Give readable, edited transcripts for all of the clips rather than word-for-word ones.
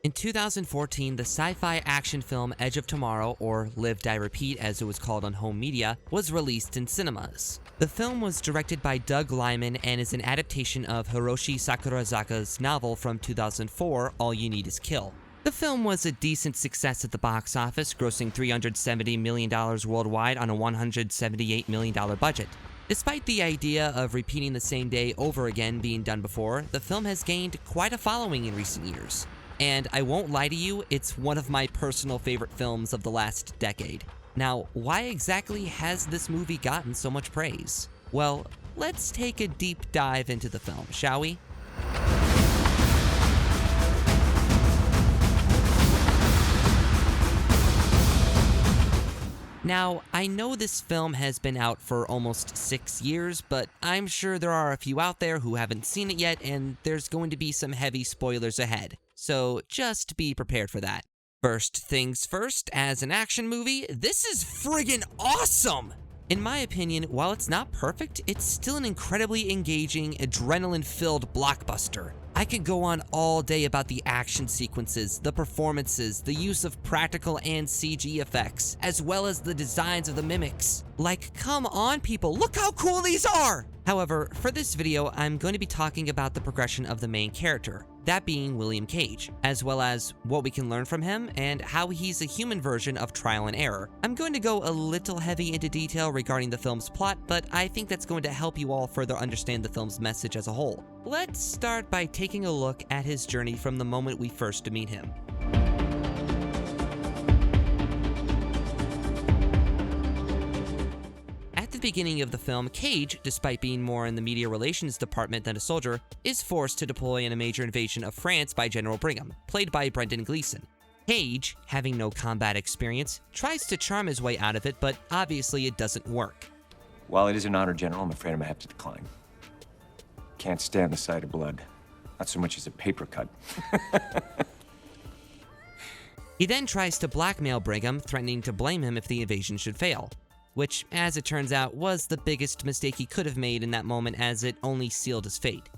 In 2014, the sci-fi action film Edge of Tomorrow, or Live, Die, Repeat as it was called on home media, was released in cinemas. The film was directed by Doug Liman and is an adaptation of Hiroshi Sakurazaka's novel from 2004, All You Need Is Kill. The film was a decent success at the box office, grossing $370 million worldwide on a $178 million budget. Despite the idea of repeating the same day over again being done before, the film has gained quite a following in recent years. And I won't lie to you, it's one of my personal favorite films of the last decade. Now, why exactly has this movie gotten so much praise? Well, let's take a deep dive into the film, shall we? Now, I know this film has been out for almost 6 years, but I'm sure there are a few out there who haven't seen it yet, and there's going to be some heavy spoilers ahead. So just be prepared for that. First things first, as an action movie, this is friggin' awesome! In my opinion, while it's not perfect, it's still an incredibly engaging, adrenaline-filled blockbuster. I could go on all day about the action sequences, the performances, the use of practical and CG effects, as well as the designs of the mimics. Like, come on people, look how cool these are! However, for this video, I'm going to be talking about the progression of the main character, that being William Cage, as well as what we can learn from him and how he's a human version of trial and error. I'm going to go a little heavy into detail regarding the film's plot, but I think that's going to help you all further understand the film's message as a whole. Let's start by taking a look at his journey from the moment we first meet him. At the beginning of the film, Cage, despite being more in the media relations department than a soldier, is forced to deploy in a major invasion of France by General Brigham, played by Brendan Gleeson. Cage, having no combat experience, tries to charm his way out of it, but obviously it doesn't work. While it is an honor, General, I'm afraid I'm gonna have to decline. Can't stand the sight of blood. Not so much as a paper cut. He then tries to blackmail Brigham, threatening to blame him if the invasion should fail, which, as it turns out, was the biggest mistake he could have made in that moment, as it only sealed his fate.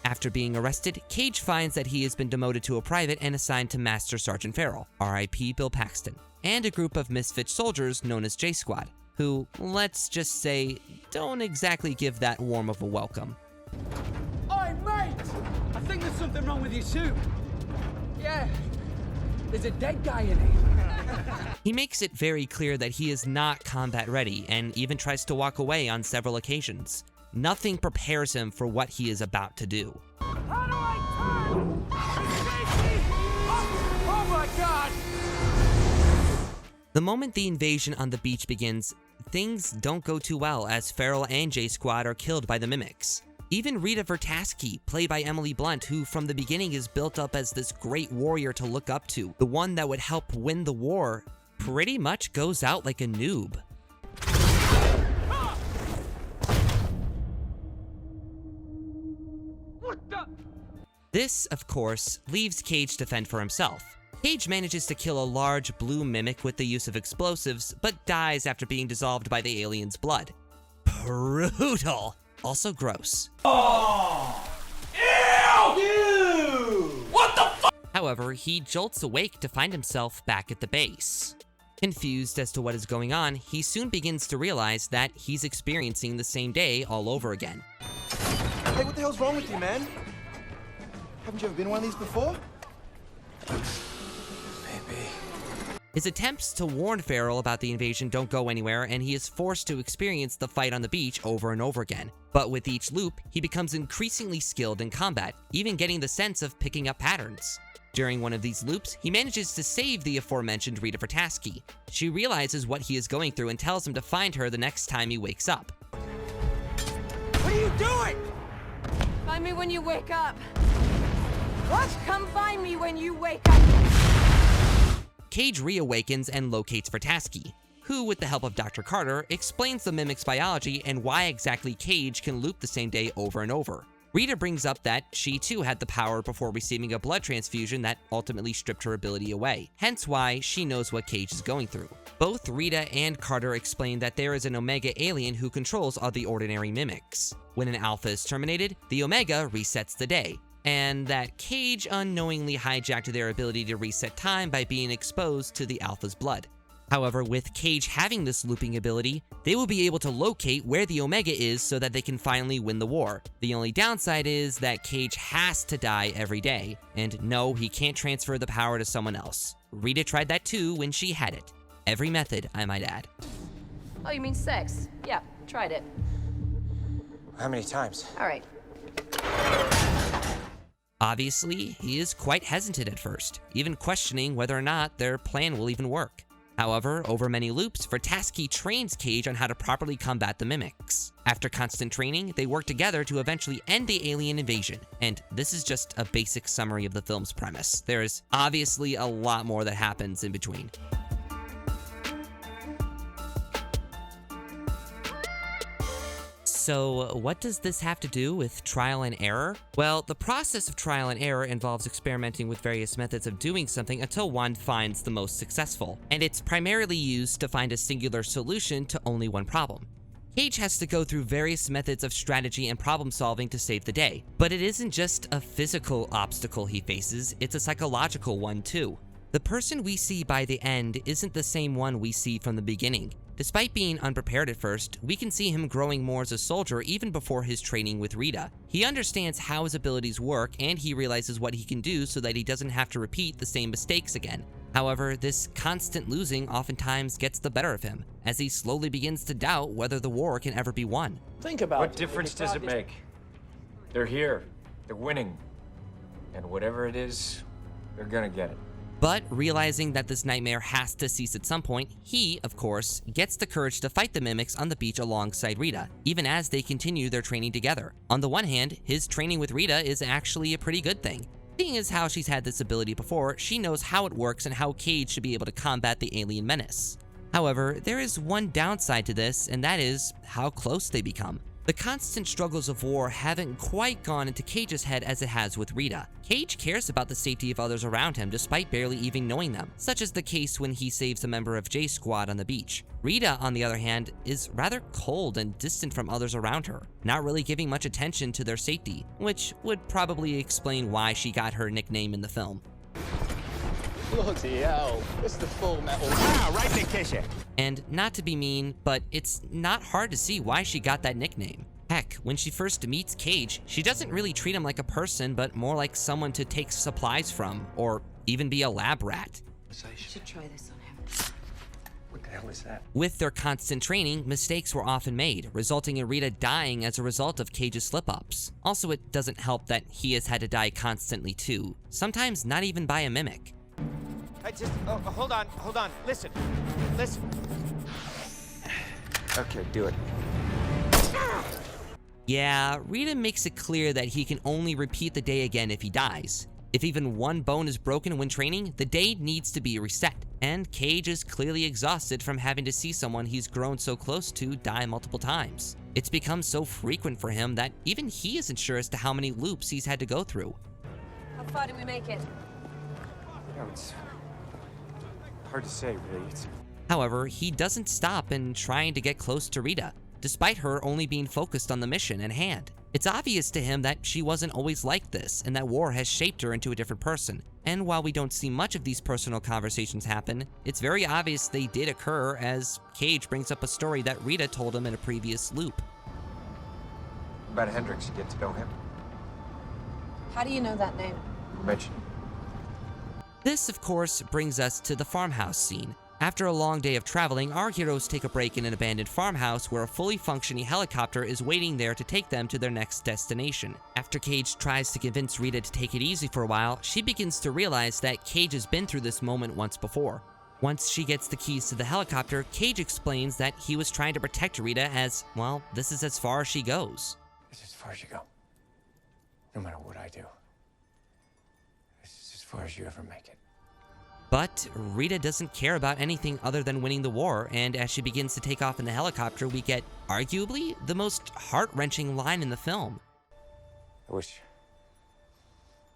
After being arrested, Cage finds that he has been demoted to a private and assigned to Master Sergeant Farrell, R.I.P. Bill Paxton, and a group of misfit soldiers known as J-Squad, who, let's just say, don't exactly give that warm of a welcome. Oi, mate! I think there's something wrong with your suit. Yeah, there's a dead guy in it. He makes it very clear that he is not combat ready and even tries to walk away on several occasions. Nothing prepares him for what he is about to do. How do I turn? Oh my God! The moment the invasion on the beach begins, things don't go too well as Farrell and J-Squad are killed by the mimics. Even Rita Vertasky, played by Emily Blunt, who from the beginning is built up as this great warrior to look up to, the one that would help win the war, pretty much goes out like a noob. What the? This, of course, leaves Cage to fend for himself. Cage manages to kill a large blue mimic with the use of explosives, but dies after being dissolved by the alien's blood. Brutal! Also gross. Oh! Ew! Ew! What the fuck? However, he jolts awake to find himself back at the base. Confused as to what is going on, he soon begins to realize that he's experiencing the same day all over again. Hey, what the hell's wrong with you, man? Haven't you ever been in one of these before? Maybe. His attempts to warn Farrell about the invasion don't go anywhere, and he is forced to experience the fight on the beach over and over again. But with each loop, he becomes increasingly skilled in combat, even getting the sense of picking up patterns. During one of these loops, he manages to save the aforementioned Rita Vertasky. She realizes what he is going through and tells him to find her the next time he wakes up. What are you doing? Find me when you wake up. What? Come find me when you wake up. Cage reawakens and locates Vertasky, who, with the help of Dr. Carter, explains the mimic's biology and why exactly Cage can loop the same day over and over. Rita brings up that she too had the power before receiving a blood transfusion that ultimately stripped her ability away, hence why she knows what Cage is going through. Both Rita and Carter explain that there is an Omega alien who controls all the ordinary mimics. When an Alpha is terminated, the Omega resets the day, and that Cage unknowingly hijacked their ability to reset time by being exposed to the Alpha's blood. However, with Cage having this looping ability, they will be able to locate where the Omega is so that they can finally win the war. The only downside is that Cage has to die every day, and no, he can't transfer the power to someone else. Rita tried that too when she had it. Every method, I might add. Oh, you mean sex? Yeah, tried it. How many times? All right. Obviously, he is quite hesitant at first, even questioning whether or not their plan will even work. However, over many loops, Vrataski trains Cage on how to properly combat the mimics. After constant training, they work together to eventually end the alien invasion. And this is just a basic summary of the film's premise. There is obviously a lot more that happens in between. So what does this have to do with trial and error? Well, the process of trial and error involves experimenting with various methods of doing something until one finds the most successful, and it's primarily used to find a singular solution to only one problem. Cage has to go through various methods of strategy and problem solving to save the day, but it isn't just a physical obstacle he faces, it's a psychological one too. The person we see by the end isn't the same one we see from the beginning. Despite being unprepared at first, we can see him growing more as a soldier even before his training with Rita. He understands how his abilities work, and he realizes what he can do so that he doesn't have to repeat the same mistakes again. However, this constant losing oftentimes gets the better of him, as he slowly begins to doubt whether the war can ever be won. Think about What difference does it make? They're here. They're winning. And whatever it is, they're gonna get it. But realizing that this nightmare has to cease at some point, he, of course, gets the courage to fight the mimics on the beach alongside Rita, even as they continue their training together. On the one hand, his training with Rita is actually a pretty good thing. Seeing as how she's had this ability before, she knows how it works and how Cage should be able to combat the alien menace. However, there is one downside to this, and that is how close they become. The constant struggles of war haven't quite gone into Cage's head as it has with Rita. Cage cares about the safety of others around him despite barely even knowing them, such as the case when he saves a member of J Squad on the beach. Rita, on the other hand, is rather cold and distant from others around her, not really giving much attention to their safety, which would probably explain why she got her nickname in the film. Bloody hell, it's the full metal. Ah, right to kiss you. And not to be mean, but it's not hard to see why she got that nickname. Heck, when she first meets Cage, she doesn't really treat him like a person, but more like someone to take supplies from, or even be a lab rat. Should try this on him. What the hell is that? With their constant training, mistakes were often made, resulting in Rita dying as a result of Cage's slip-ups. Also, it doesn't help that he has had to die constantly too, sometimes not even by a mimic. Hold on. Listen. Okay, do it. Yeah, Rita makes it clear that he can only repeat the day again if he dies. If even one bone is broken when training, the day needs to be reset. And Cage is clearly exhausted from having to see someone he's grown so close to die multiple times. It's become so frequent for him that even he isn't sure as to how many loops he's had to go through. How far did we make it? No, it's hard to say, really. However, he doesn't stop in trying to get close to Rita, despite her only being focused on the mission at hand. It's obvious to him that she wasn't always like this, and that war has shaped her into a different person. And while we don't see much of these personal conversations happen, it's very obvious they did occur as Cage brings up a story that Rita told him in a previous loop. About Hendrix, you get to know him? How do you know that name? Mention. This, of course, brings us to the farmhouse scene. After a long day of traveling, our heroes take a break in an abandoned farmhouse where a fully functioning helicopter is waiting there to take them to their next destination. After Cage tries to convince Rita to take it easy for a while, she begins to realize that Cage has been through this moment once before. Once she gets the keys to the helicopter, Cage explains that he was trying to protect Rita as, well, this is as far as she goes. This is as far as you go. No matter what I do. This is as far as you ever make it. But Rita doesn't care about anything other than winning the war, and as she begins to take off in the helicopter, we get, arguably, the most heart-wrenching line in the film. I wish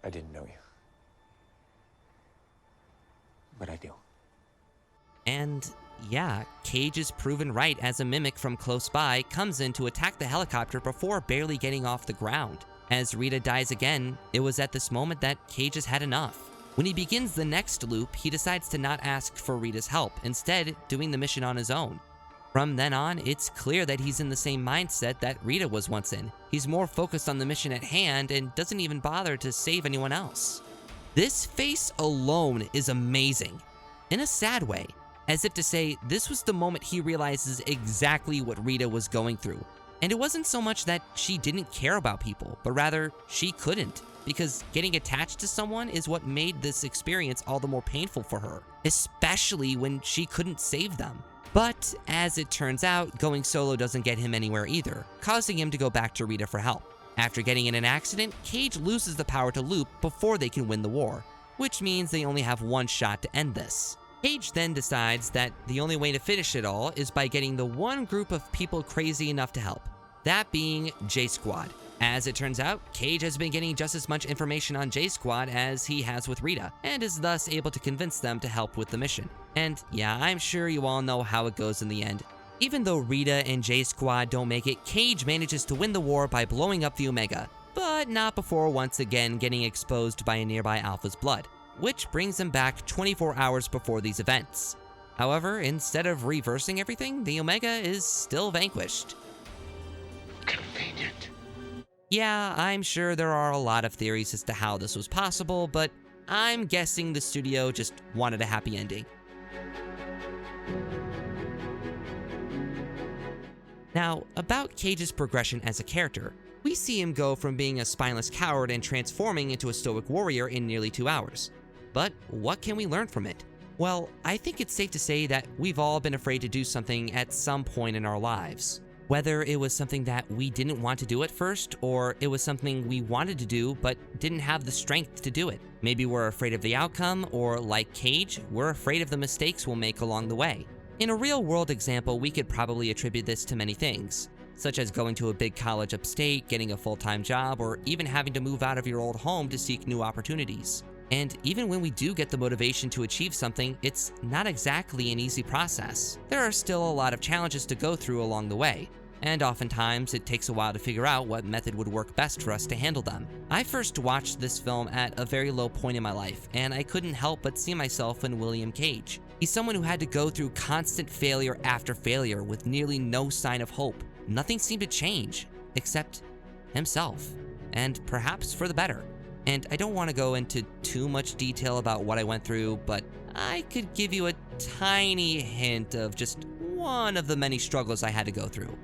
I didn't know you. But I do. And yeah, Cage is proven right as a mimic from close by comes in to attack the helicopter before barely getting off the ground. As Rita dies again, it was at this moment that Cage has had enough. When he begins the next loop, he decides to not ask for Rita's help, instead doing the mission on his own. From then on, it's clear that he's in the same mindset that Rita was once in. He's more focused on the mission at hand and doesn't even bother to save anyone else. This face alone is amazing, in a sad way, as if to say this was the moment he realizes exactly what Rita was going through. And it wasn't so much that she didn't care about people, but rather she couldn't, because getting attached to someone is what made this experience all the more painful for her, especially when she couldn't save them. But as it turns out, going solo doesn't get him anywhere either, causing him to go back to Rita for help. After getting in an accident, Cage loses the power to loop before they can win the war, which means they only have one shot to end this. Cage then decides that the only way to finish it all is by getting the one group of people crazy enough to help, that being J-Squad. As it turns out, Cage has been getting just as much information on J-Squad as he has with Rita, and is thus able to convince them to help with the mission. And yeah, I'm sure you all know how it goes in the end. Even though Rita and J-Squad don't make it, Cage manages to win the war by blowing up the Omega, but not before once again getting exposed by a nearby Alpha's blood, which brings him back 24 hours before these events. However, instead of reversing everything, the Omega is still vanquished. Convenient. Yeah, I'm sure there are a lot of theories as to how this was possible, but I'm guessing the studio just wanted a happy ending. Now, about Cage's progression as a character, we see him go from being a spineless coward and transforming into a stoic warrior in nearly 2 hours. But what can we learn from it? Well, I think it's safe to say that we've all been afraid to do something at some point in our lives. Whether it was something that we didn't want to do at first, or it was something we wanted to do but didn't have the strength to do it. Maybe we're afraid of the outcome, or like Cage, we're afraid of the mistakes we'll make along the way. In a real-world example, we could probably attribute this to many things, such as going to a big college upstate, getting a full-time job, or even having to move out of your old home to seek new opportunities. And even when we do get the motivation to achieve something, it's not exactly an easy process. There are still a lot of challenges to go through along the way, and oftentimes it takes a while to figure out what method would work best for us to handle them. I first watched this film at a very low point in my life, and I couldn't help but see myself in William Cage. He's someone who had to go through constant failure after failure with nearly no sign of hope. Nothing seemed to change, except himself, and perhaps for the better. And I don't want to go into too much detail about what I went through, but I could give you a tiny hint of just one of the many struggles I had to go through.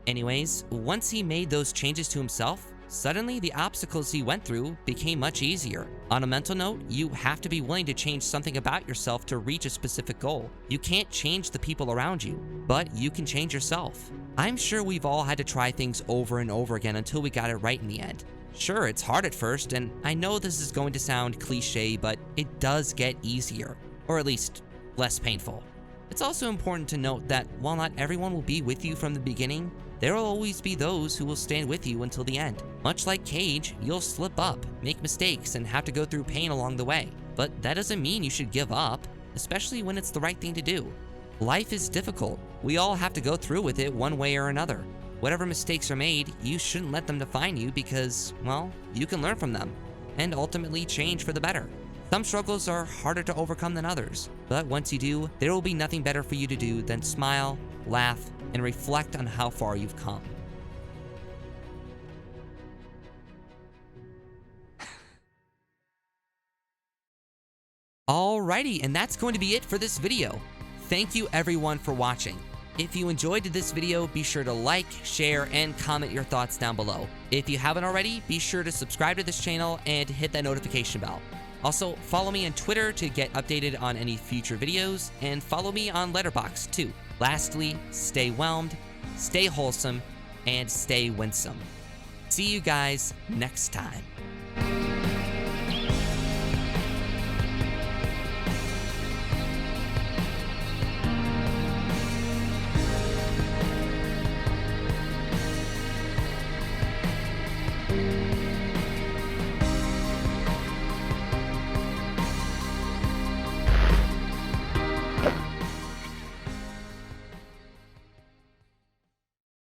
Anyways, once he made those changes to himself, suddenly the obstacles he went through became much easier. On a mental note, you have to be willing to change something about yourself to reach a specific goal. You can't change the people around you, but you can change yourself. I'm sure we've all had to try things over and over again until we got it right in the end. Sure, it's hard at first, and I know this is going to sound cliche, but it does get easier, or at least less painful. It's also important to note that while not everyone will be with you from the beginning, there will always be those who will stand with you until the end. Much like Cage, you'll slip up, make mistakes, and have to go through pain along the way. But that doesn't mean you should give up, especially when it's the right thing to do. Life is difficult. We all have to go through with it one way or another. Whatever mistakes are made, you shouldn't let them define you because, well, you can learn from them and ultimately change for the better. Some struggles are harder to overcome than others, but once you do, there will be nothing better for you to do than smile, laugh, and reflect on how far you've come. Alrighty, and that's going to be it for this video. Thank you everyone for watching. If you enjoyed this video, be sure to like, share, and comment your thoughts down below. If you haven't already, be sure to subscribe to this channel and hit that notification bell. Also, follow me on Twitter to get updated on any future videos, and follow me on Letterboxd too. Lastly, stay whelmed, stay wholesome, and stay winsome. See you guys next time.